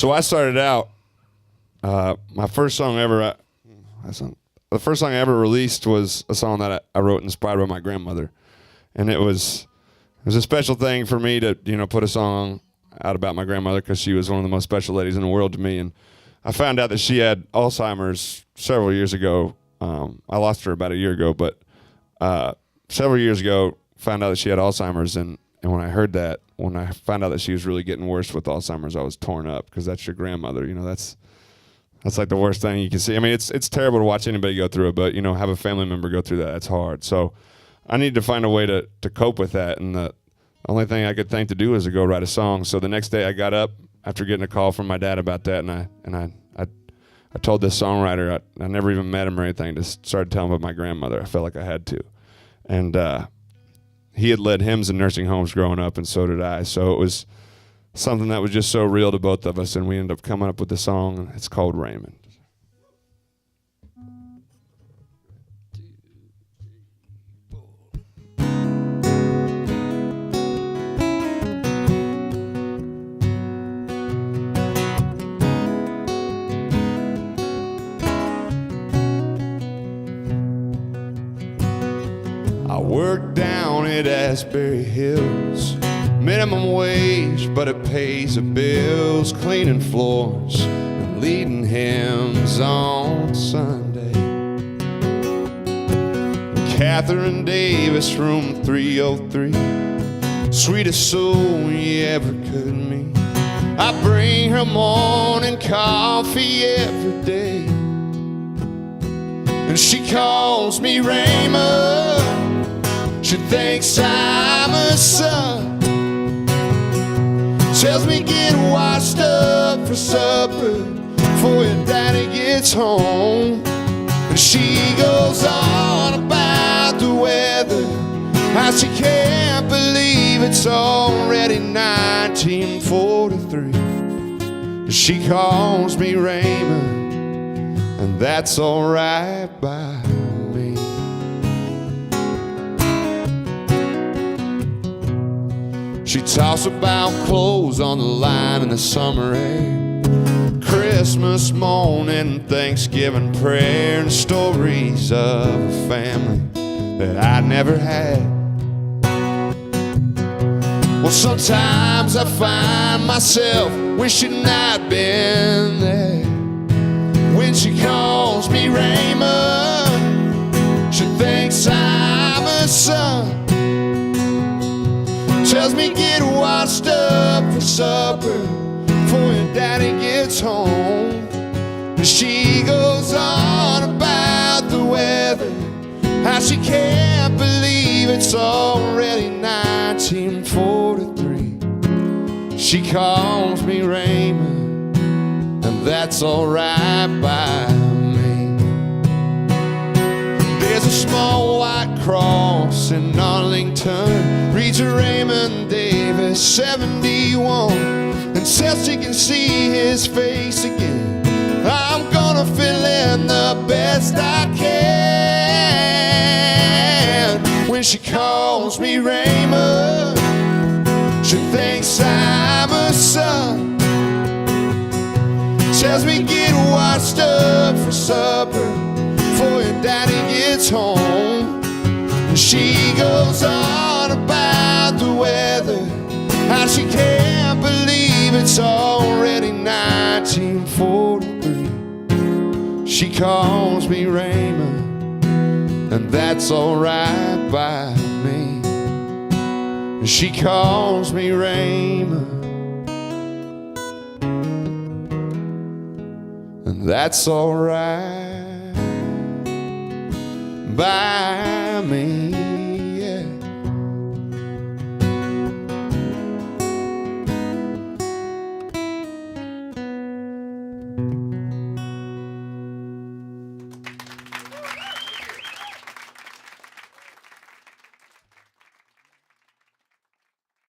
So I started out. My first song ever. The first song I ever released was a song that I wrote inspired by my grandmother, and it was a special thing for me to put a song out about my grandmother because she was one of the most special ladies in the world to me. And I found out that she had Alzheimer's several years ago. I lost her about a year ago, but several years ago, found out that she had Alzheimer's. And when I heard that, when I found out that she was really getting worse with Alzheimer's, I was torn up because that's your grandmother. That's like the worst thing you can see. I mean, it's terrible to watch anybody go through it, but have a family member go through that. That's hard. So I needed to find a way to cope with that, and the only thing I could think to do was to go write a song. So the next day I got up after getting a call from my dad about that, and I told this songwriter, I never even met him or anything, just started telling him about my grandmother. I felt like I had to. And he had led hymns in nursing homes growing up, and so did I. So it was something that was just so real to both of us, and we ended up coming up with the song, and it's called Raymond. I work down at Asbury Hills, minimum wage, but it pays the bills, cleaning floors and leading hymns on Sunday. Catherine Davis, room 303, sweetest soul you ever could meet. I bring her morning coffee every day, and she calls me Raymond. She thinks I'm a son, tells me get washed up for supper before your daddy gets home. And she goes on about the weather, how she can't believe it's already 1943. She calls me Raymond, and that's alright by me. She talks about clothes on the line in the summer air, Christmas morning, Thanksgiving prayer, and stories of a family that I never had. Well, sometimes I find myself wishing I'd been there. When she calls me Raymond, she thinks I'm a son, tells me get washed up for supper before your daddy gets home. And she goes on about the weather, how she can't believe it's already 1943. She calls me Raymond, and that's alright by me. There's a small white cross in Arlington, reads a Raymond Davis 71, and says she can see his face again. I'm gonna fill in the best I can. When she calls me Raymond, she thinks I'm a son, tells me get washed up for supper before your daddy gets home. And she goes on about the weather, how she can't believe it's already 1943. She calls me Raymond, and that's alright by me. And she calls me Raymond, and that's alright by me.